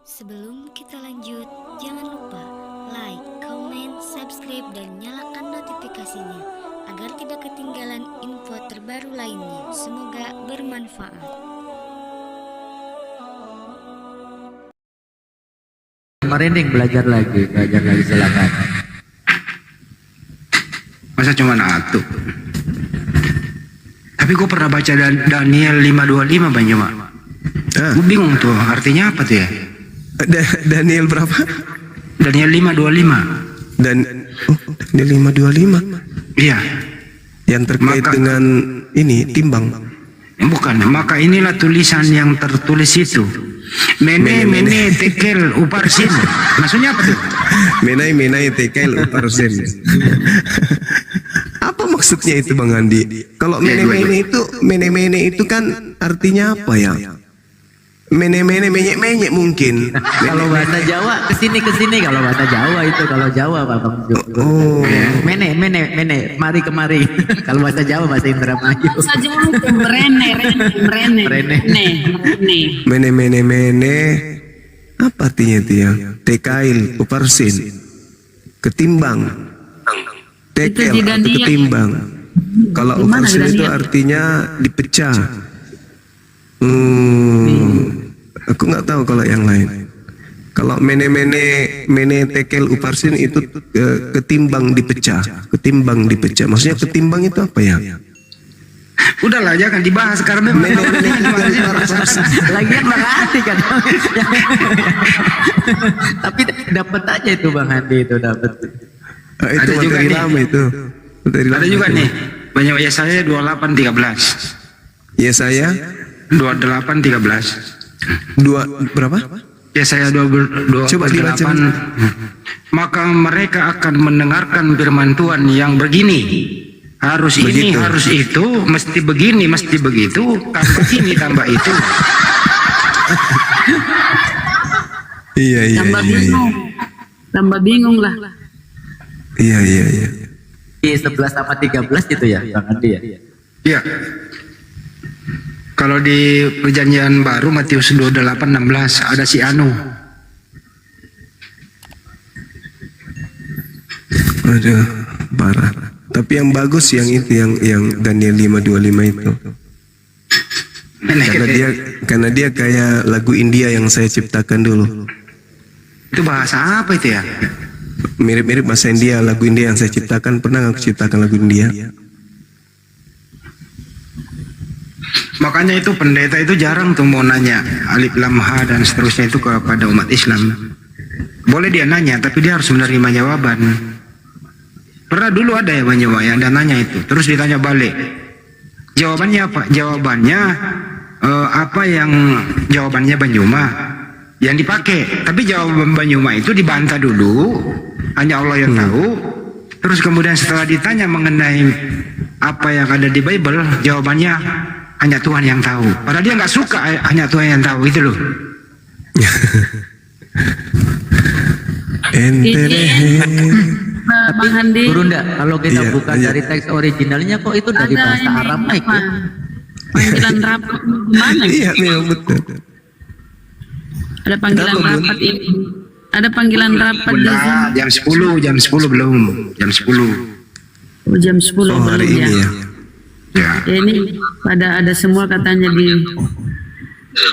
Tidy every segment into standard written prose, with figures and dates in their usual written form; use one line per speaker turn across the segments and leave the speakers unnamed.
Sebelum kita lanjut, jangan lupa like, comment, subscribe, dan nyalakan notifikasinya agar tidak ketinggalan info terbaru lainnya. Semoga bermanfaat.
Merinding belajar lagi silakan.
Masa cuma satu? Tapi gue pernah baca Daniel 5:25 Bang Joma. Gue bingung tuh artinya apa tuh ya?
Daniel berapa?
Daniel 5:25.
Daniel 5:25.
Iya.
Yang terkait dengan ini timbang.
Bukan, maka inilah tulisan yang tertulis itu. Mene tekel uparsin. Maksudnya apa tuh?
Menai tekel uparsin. Apa maksudnya itu Bang Andi? Kalau mene itu kan artinya apa ya? Mene menyek mungkin.
Kalau bahasa Jawa kesini kalau bahasa Jawa itu kalau Jawa Bang.
Oh.
Mene mari kemari. Kalau bahasa Jawa bahasa Indramayu.
Bahasa Jawa itu
Mene. Apa artinya itu ya? Tekail uparsin. Ketimbang. Tekel atau ketimbang. Kalau uparsin itu artinya dipecah. Aku nggak tahu kalau yang lain. Kalau mene tekel uparsin itu ketimbang dipecah. Maksudnya ketimbang itu apa ya?
Udahlah jangan dibahas karena
Lagian berarti kan. Tapi dapat aja itu Bang Andi itu dapat.
Itu
ada juga
materi
nih.
lama itu.
Ada juga nih. Banyak ya saya 28:13.
Ya saya
28:13.
berapa?
Ya saya 28.
Coba dibaca.
Maka mereka akan mendengarkan firman Tuhan yang begini. Harus ini,
Begitu.
harus itu, mesti begini, mesti begitu, tambah ini, tambah itu.
Iya.
tambah bingung lah.
Iya.
Di 11 sama 13 itu ya Bang Andi ya.
Iya. Kalau di perjanjian baru Matius 28:16 ada si Anu.
Aduh, parah. Tapi yang bagus yang itu yang Daniel 5:25 itu. Karena dia kayak lagu India yang saya ciptakan dulu.
Itu bahasa apa itu ya?
Mirip-mirip bahasa India, lagu India yang saya ciptakan. Pernah aku ciptakan lagu India?
Makanya itu pendeta itu jarang tuh mau nanya alif lam ha dan seterusnya itu kepada umat Islam. Boleh dia nanya, tapi dia harus menerima jawaban. Pernah dulu ada ya Banyuwa yang dia nanya itu, terus ditanya balik. Jawabannya apa? Jawabannya apa yang jawabannya Banyuma yang dipakai. Tapi jawaban Banyuma itu dibantah dulu, hanya Allah yang tahu. Terus kemudian setelah ditanya mengenai apa yang ada di Bible, jawabannya hanya Tuhan yang tahu. Padahal dia nggak suka hanya Tuhan yang tahu itu loh.
Bang Andi.
Guru enggak kalau kita
Iya,
buka
iya.
dari teks originalnya kok itu dari
Ada
bahasa
ini,
Aramaik ya?
Panggilan rapat gimana?
Iya, memang betul.
Ada panggilan
Kenapa, Bun?
rapat ini. Ada panggilan rapat di sini.
Jam 10 belum. Jam 10.
Oh, jam 10
Oh, hari
belum
ini ya.
Ya.
Ya, ini ada semua katanya di.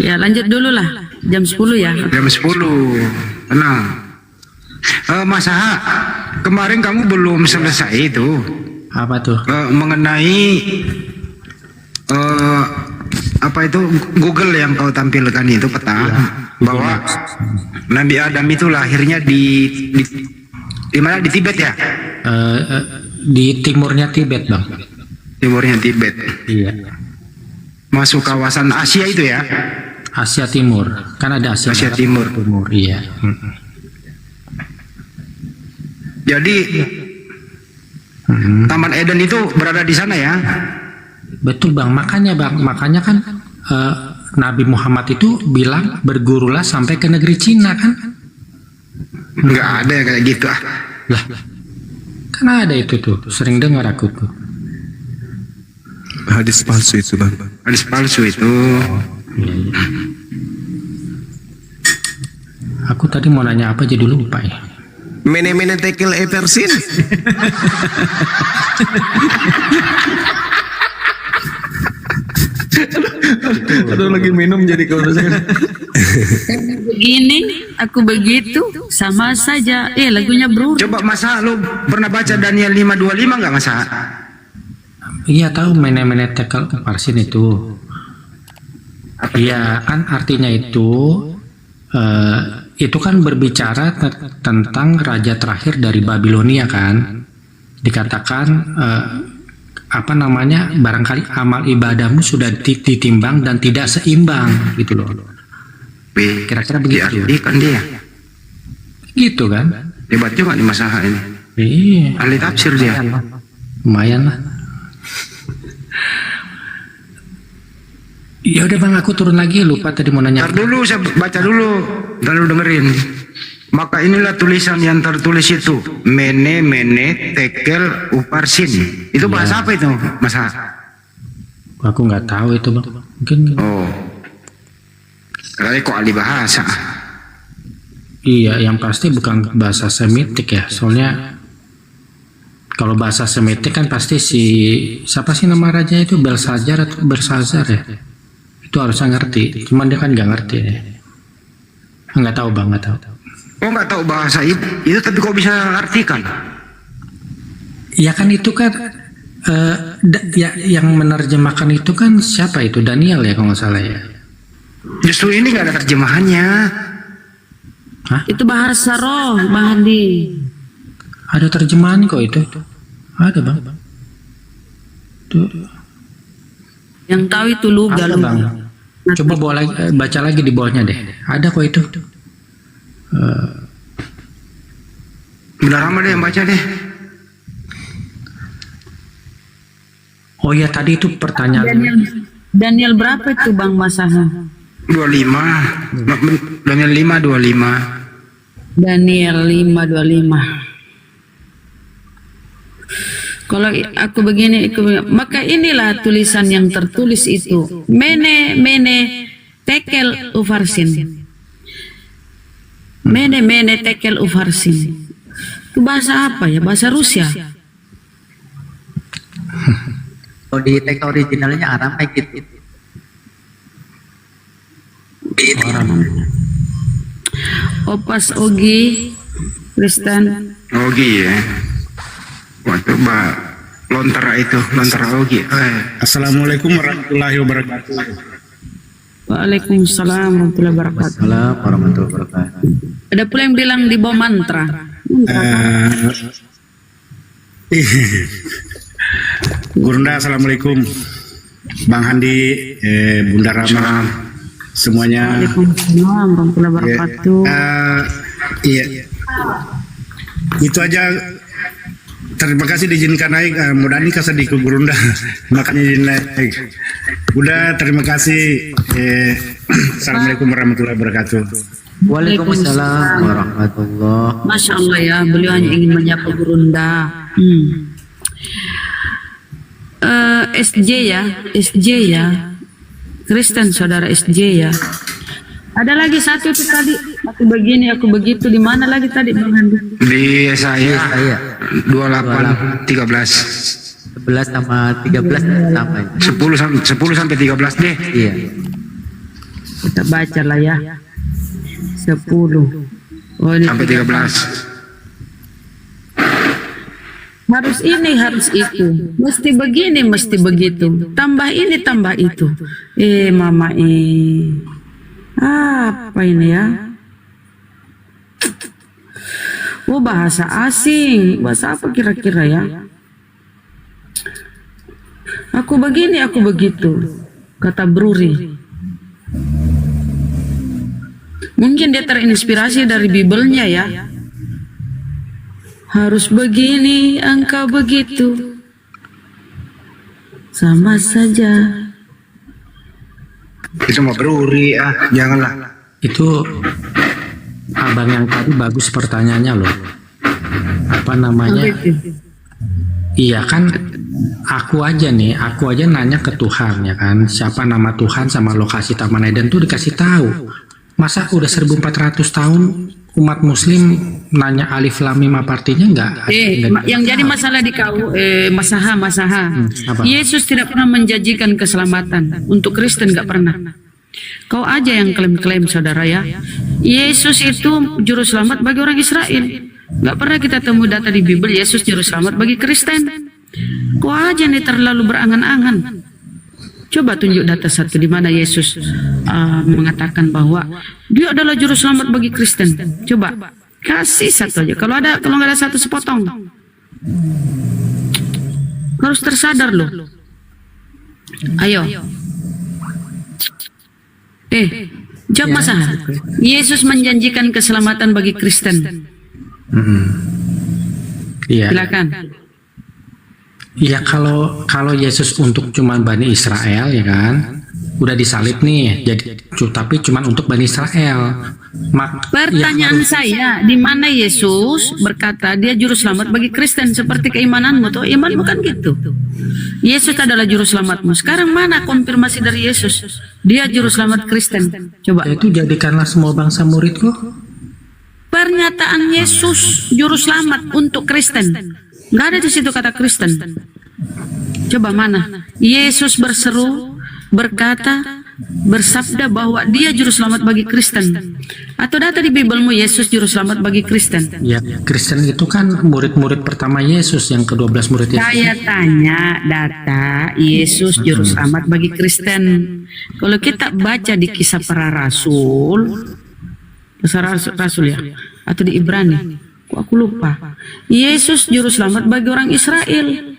Ya lanjut dulu lah. Jam 10 ya.
Jam 10. Tenang. Mas Ha, kemarin kamu belum selesai itu
Apa tuh?
mengenai apa itu Google yang kau tampilkan itu peta bahwa Nabi Adam itu lahirnya di mana, di Tibet ya?
Di timurnya Tibet Bang.
Timurnya Tibet.
Iya.
Masuk kawasan Asia itu ya?
Asia Timur. Kan ada Asia,
Asia
Barat,
Timur.
Timur. Iya.
Jadi Taman Eden itu berada di sana ya?
Betul Bang. Makanya kan Nabi Muhammad itu bilang bergurulah sampai ke negeri Cina kan?
Nggak ada ya kayak gitu ah.
Lah. Kan ada itu tuh. Sering dengar aku tuh.
Hadis palsu itu Bang.
Hadis palsu itu.
Aku tadi mau nanya apa jadi lupa ya.
Mene-mene tekel eversin.
Aduh lagi minum jadi kalau
Begini, aku begitu, sama saja. Lagunya bro.
Coba Masa, lu pernah baca Daniel 5:25 nggak Masa?
Iya tahu mene-mene tekel uparsin itu. Iya kan artinya itu kan berbicara tentang raja terakhir dari Babilonia kan. Dikatakan apa namanya, barangkali amal ibadahmu sudah ditimbang dan tidak seimbang gitu loh. Kira-kira begitu.
Diartikan dia.
Gitu kan?
Hebat juga di Masa ini.
Iya.
Ahli tafsir dia.
Lumayan lah. Ya udah bang, aku turun lagi, lupa tadi mau nanya.
Ntar dulu saya baca dulu, ntar lu dengerin. Maka inilah tulisan yang tertulis itu, mene tekel uparsin. Itu bahasa apa itu, Masa?
Aku nggak tahu itu bang. Mungkin.
Oh, kali kok ahli bahasa.
Iya, yang pasti bukan bahasa Semitik ya. Soalnya kalau bahasa Semitik kan pasti siapa sih nama raja itu, Belsazar atau Bersazar ya? Itu harusnya ngerti. Cuman dia kan nggak ngerti ya. Nggak tahu bang, nggak tahu.
Oh, nggak tahu bahasa itu tapi kok bisa artikan?
Ya kan itu kan yang menerjemahkan itu kan siapa itu, Daniel ya kalau nggak salah ya.
Justru ini nggak ada terjemahannya.
Hah?
Itu bahasa roh, Bang Handi.
Ada terjemahan kok itu. Ada bang. Tuh.
Yang tahu itu luga
Ada bang. Coba baca lagi di bawahnya deh. Ada kok itu.
Benar amat deh yang baca deh.
Oh ya tadi itu pertanyaan.
Daniel berapa itu Bang Masaha?
25. Daniel 5:25.
Daniel 5:25. Kalau aku begini, maka inilah tulisan yang tertulis itu. Mene tekel ufarsin. Mene tekel ufarsin. Itu bahasa apa ya? Bahasa Rusia.
Kalau di teks originalnya Aramaik gitu.
Opas Ogi Kristen.
Ogi ya. Wah, coba lontara Ogi.
Assalamualaikum warahmatullahi wabarakatuh.
Waalaikumsalam warahmatullahi wabarakatuh.
Assalamualaikum warahmatullahi wabarakatuh.
Ada pula yang bilang di bawah mantra.
Gurunda, assalamualaikum. Bang Handi, Bunda Rama, semuanya.
Waalaikumsalam warahmatullahi wabarakatuh.
Iya, itu aja. Terima kasih diizinkan naik. Mudah-mudahan kasih di Gurunda, makanya izin naik. Bunda, terima kasih. Assalamualaikum warahmatullahi wabarakatuh.
Waalaikumsalam warahmatullahi.
Masya Allah ya, beliau hanya ingin menyapa Gurunda. SJ ya, Kristen saudara SJ ya. Ada lagi satu itu tadi, aku begini, aku begitu. Di mana lagi tadi Bang Handi?
Di saya 28:13.
11 sama 13 sama.
10 sampai 13 deh.
Iya.
Kita baca lah ya. 10. Oh, ini
Sampai 13.
harus ini, harus itu. Mesti begini, mesti begitu. Tambah ini, tambah itu. Mama apa ini ya? Oh, bahasa asing. Bahasa apa kira-kira ya? Aku begini, aku begitu. Kata Bruri. Mungkin dia terinspirasi dari Bibelnya ya. Harus begini, engkau begitu. Sama saja.
Itu mau beruri janganlah.
Itu abang yang tadi bagus pertanyaannya loh. Apa namanya? Iya kan, aku aja nanya ke Tuhan ya kan, siapa nama Tuhan sama lokasi Taman Eden tuh dikasih tahu. Masa udah 1400 tahun umat muslim nanya alif lam mim apa artinya enggak?
Yang jadi masalah di kau masaha.
apa?
Yesus tidak pernah menjanjikan keselamatan. Untuk Kristen nggak pernah. Kau aja yang klaim-klaim saudara ya. Yesus itu juru selamat bagi orang Israel. Nggak pernah kita temu data di Bible Yesus juru selamat bagi Kristen. Kau aja nih terlalu berangan-angan. Coba tunjuk data satu di mana Yesus mengatakan bahwa dia adalah juru selamat bagi Kristen. Coba kasih satu aja. Kalau nggak ada satu sepotong. Harus tersadar loh. Ayo. Jawab masalah. Yesus menjanjikan keselamatan bagi Kristen.
Iya.
Silakan.
Ya kalau Yesus untuk cuman Bani Israel ya kan, udah disalib nih, jadi tapi cuman untuk Bani Israel.
Pertanyaan saya, di mana Yesus berkata dia juru selamat bagi Kristen seperti keimananmu tuh? Iman bukan gitu. Yesus adalah juru selamatmu. Sekarang mana konfirmasi dari Yesus? Dia juru selamat Kristen. Coba.
Itu jadikanlah semua bangsa muridku.
Pernyataan Yesus juru selamat untuk Kristen. Nggak ada di situ kata Kristen. Coba mana? Yesus berseru, berkata, bersabda bahwa dia juru selamat bagi Kristen. Atau data di Biblemu Yesus juru selamat bagi Kristen?
Ya, Kristen itu kan murid-murid pertama Yesus, yang ke-12 murid Yesus.
Saya tanya data Yesus juru selamat bagi Kristen. Kalau kita baca di Kisah Para Rasul, Rasul ya, atau di Ibrani. Aku lupa. Yesus juru selamat bagi orang Israel.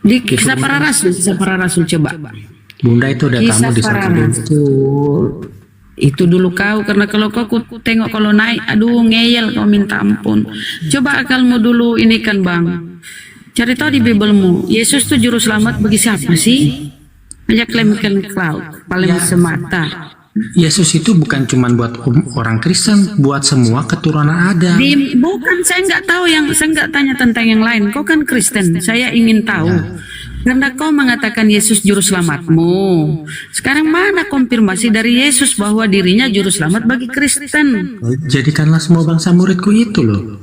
Di Kisah Para Rasul coba.
Bunda itu udah
Kisah
kamu di
Para
sana.
Rasul. Itu dulu kau, karena kalau kau tengok kalau naik, aduh ngeyel kau minta ampun. Coba akalmu dulu ini kan bang. Cari tahu di Biblemu, Yesus tuh juru selamat bagi siapa sih? Hanya klaim-klaim cloud, paling semata.
Yesus itu bukan cuma buat orang Kristen, buat semua keturunan Adam.
Bukan, saya nggak tahu saya nggak tanya tentang yang lain. Kau kan Kristen, saya ingin tahu. Karena kau mengatakan Yesus juru selamatmu. Sekarang mana konfirmasi dari Yesus bahwa dirinya juru selamat bagi Kristen?
Jadikanlah semua bangsa muridku itu loh.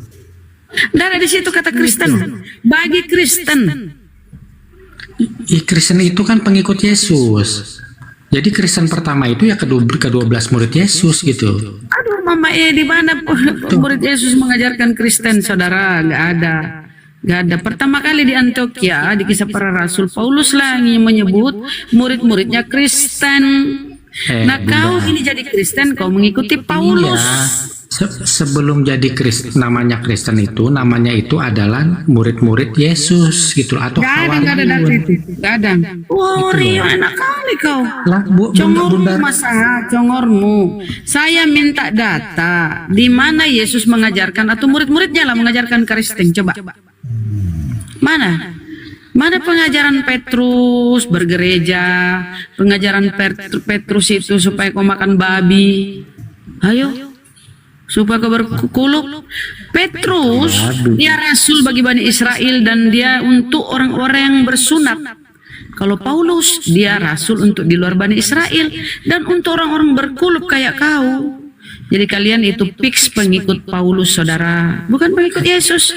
Dari di situ kata Kristen, bagi Kristen.
Kristen itu kan pengikut Yesus. Jadi Kristen pertama itu ya ke-12 murid Yesus gitu.
Aduh mama di mana murid Yesus mengajarkan Kristen saudara? Nggak ada. Pertama kali di Antioquia di Kisah Para Rasul, Paulus lah yang menyebut murid-muridnya Kristen. Kau ini jadi Kristen, kau mengikuti Paulus.
Sebelum jadi namanya Kristen itu, namanya itu adalah murid-murid Yesus gitu, atau
Gak ada data itu. Gak ada. Rio enak kali kau. Congormu. Saya minta data di mana Yesus mengajarkan atau murid-muridnya lah mengajarkan Kristen. Coba. Mana pengajaran Petrus bergereja, pengajaran Petrus itu supaya kau makan babi. Ayo. Supaya kau berkuluk. Petrus dia rasul bagi Bani Israel dan dia untuk orang-orang yang bersunat. Kalau Paulus dia rasul untuk di luar Bani Israel dan untuk orang-orang berkuluk kayak kau. Jadi kalian itu fix pengikut Paulus saudara, bukan pengikut Yesus.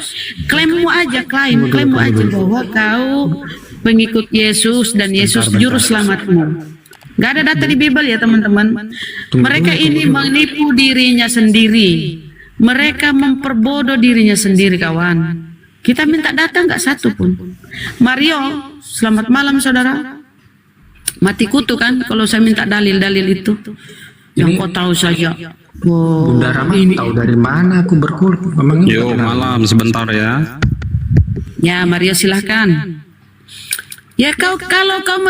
Klaimmu aja bahwa kau pengikut Yesus dan Yesus juru selamatmu. Gak ada data di Bible ya teman-teman. Mereka ini menipu dirinya sendiri. Mereka memperbodoh dirinya sendiri kawan. Kita minta data nggak satu pun. Mario, selamat malam saudara. Mati kutu kan kalau saya minta dalil-dalil itu. Yang kau tahu saja.
Bunda Rama tahu dari mana aku berkulit?
Yo malam sebentar ya.
Ya Mario silahkan. Ya kalau kau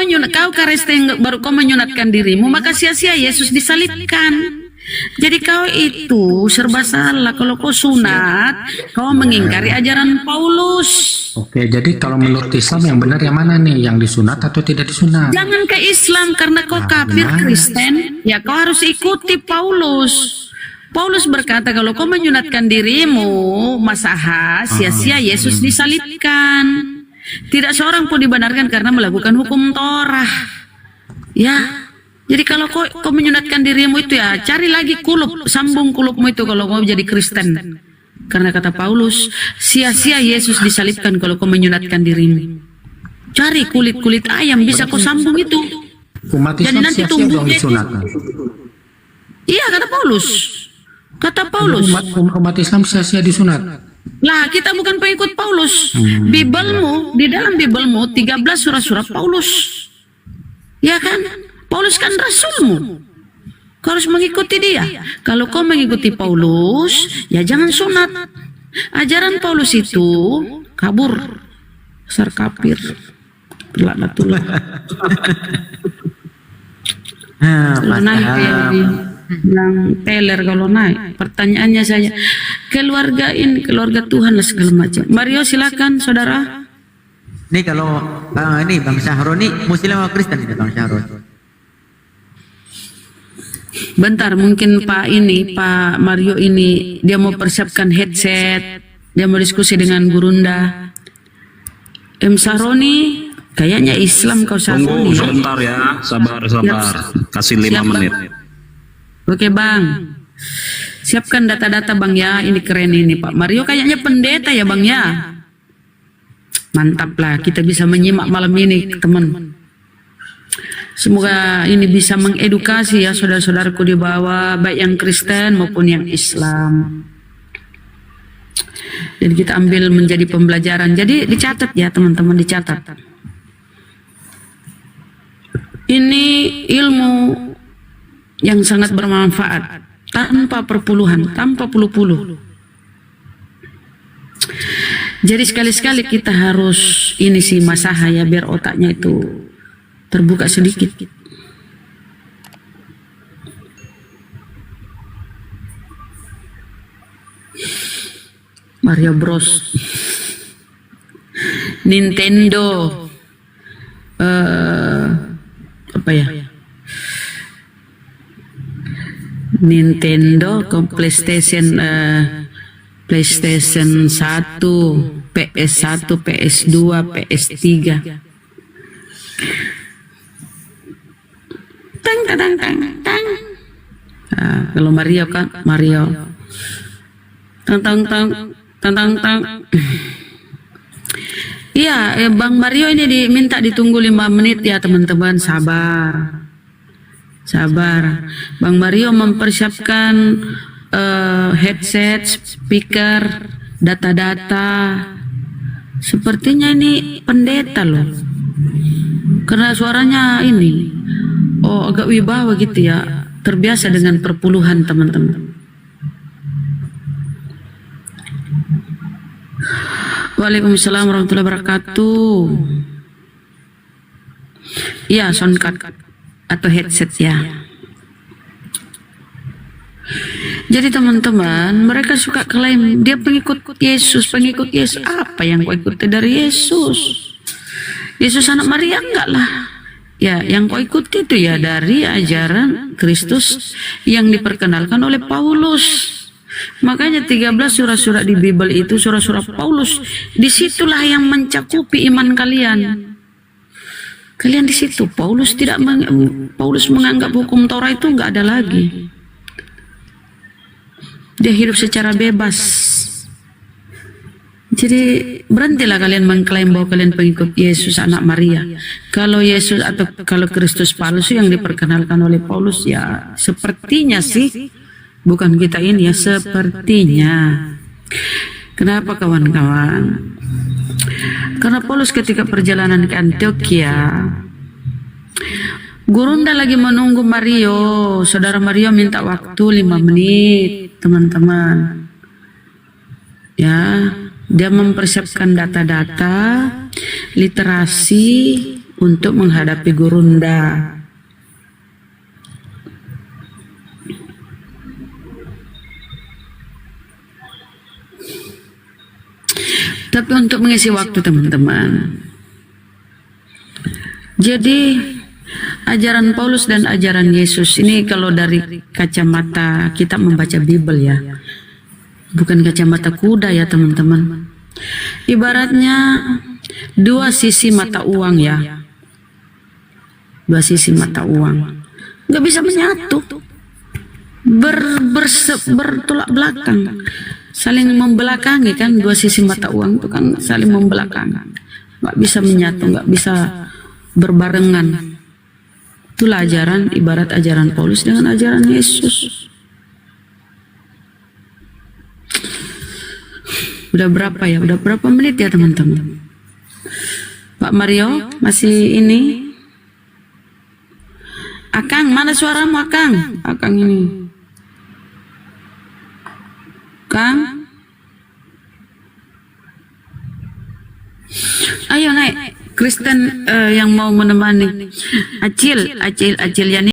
Kristen baru kau menyunatkan dirimu, maka sia-sia Yesus disalibkan. Jadi kau itu serba salah. Kalau kau sunat, kau mengingkari ajaran Paulus.
Oke, jadi kalau menurut Islam yang benar yang mana nih? Yang disunat atau tidak disunat?
Jangan ke Islam karena kau kafir Kristen. Ya kau harus ikuti Paulus. Paulus berkata kalau kau menyunatkan dirimu, masaha sia-sia Yesus disalibkan. Tidak seorang pun dibenarkan karena melakukan hukum Torah. Ya, jadi kalau kau menyunatkan dirimu itu ya cari lagi kulup, sambung kulupmu itu kalau kau jadi Kristen. Karena kata Paulus, sia-sia Yesus disalibkan kalau kau menyunatkan dirimu. Cari kulit-kulit ayam bisa kau sambung itu.
Umat
Jadi
Islam
nanti
sia-sia
tumbuh
dong disunatkan.
Iya kata Paulus. Kata Paulus.
Umat Islam sia-sia disunat.
Lah kita bukan pengikut Paulus. Bibelmu, di dalam Bibelmu 13 surat-surat Paulus. Ya kan? Paulus kan rasulmu. Kau harus mengikuti dia. Kalau kau mengikuti Paulus, ya jangan sunat. Ajaran Paulus itu kabur. Besar kafir. Laknatullah. Kalau naik kayak bilang teler kalau naik. Pertanyaannya saja, keluarga ini, keluarga Tuhan lah segala macam. Mario silakan saudara.
Nih kalau ini Bang Syahron nih Muslim atau Kristen ini Bang Syahron?
Bentar, mungkin Pak Mario ini dia mau persiapkan headset, dia mau diskusi dengan Gurunda. Saroni kayaknya Islam kau
Tunggu
Saroni.
sebentar ya, sabar. Kasih 5 menit.
Oke Bang, siapkan data-data Bang ya, ini keren ini Pak Mario kayaknya pendeta ya Bang ya. Mantap lah, kita bisa menyimak malam ini teman. Semoga ini bisa mengedukasi ya saudara-saudaraku di bawah, baik yang Kristen maupun yang Islam. Dan kita ambil menjadi pembelajaran. Jadi dicatat ya teman-teman, dicatat. Ini ilmu yang sangat bermanfaat, tanpa perpuluhan, tanpa puluh-puluh. Jadi sekali-sekali kita harus ini sih masaha ya, biar otaknya itu terbuka sedikit. Mario Bros, Nintendo, apa ya? Nintendo ke PlayStation 1, PS1, PS2, PS3. Tang tang tang tang. Kalau Mario kan Mario. Tang tang tang tang tang tang. Iya, Bang Mario ini diminta ditunggu 5 menit ya teman-teman, sabar. Sabar. Bang Mario mempersiapkan headset, speaker, data-data. Sepertinya ini pendeta loh. Karena suaranya ini agak wibawa gitu ya. Terbiasa dengan perpuluhan teman-teman. Waalaikumsalam warahmatullahi wabarakatuh. Iya, soundcard atau headset ya. Jadi teman-teman, mereka suka klaim dia pengikut Yesus. Apa yang kau ikuti dari Yesus? Yesus anak Maria enggak lah. Ya, yang kau ikuti itu ya dari ajaran Kristus yang diperkenalkan oleh Paulus. Makanya 13 surat-surat di Bible itu surat-surat Paulus. Disitulah yang mencakupi iman kalian. Kalian di situ. Paulus menganggap hukum Taurat itu enggak ada lagi. Dia hidup secara bebas. Jadi berhentilah kalian mengklaim bahwa kalian pengikut Yesus anak Maria. Kalau Yesus atau kalau Kristus palsu yang diperkenalkan oleh Paulus ya sepertinya sih, bukan kita ini ya, sepertinya. Kenapa kawan-kawan? Karena Paulus ketika perjalanan ke Antioquia, Gurunda lagi menunggu Mario. Saudara Mario minta waktu 5 menit, teman-teman. Ya, dia mempersiapkan data-data, literasi untuk menghadapi Gurunda. Tapi untuk mengisi waktu teman-teman. Jadi ajaran Paulus dan ajaran Yesus ini kalau dari kacamata kita membaca Bible ya. Bukan kacamata kuda ya teman-teman. Ibaratnya 2 sisi mata uang ya. Dua sisi mata uang. Nggak bisa menyatu. Bertolak belakang. Saling membelakangi kan, dua sisi mata uang itu kan saling membelakangi. Nggak bisa menyatu, nggak bisa berbarengan. Itulah ajaran, ibarat ajaran Paulus dengan ajaran Yesus. Udah berapa ya? Udah berapa menit ya teman-teman? Pak Mario masih ini? Akang, mana suaramu Akang? Akang ini. Kang? Ayo naik. Kristen yang mau menemani. Acil Yani.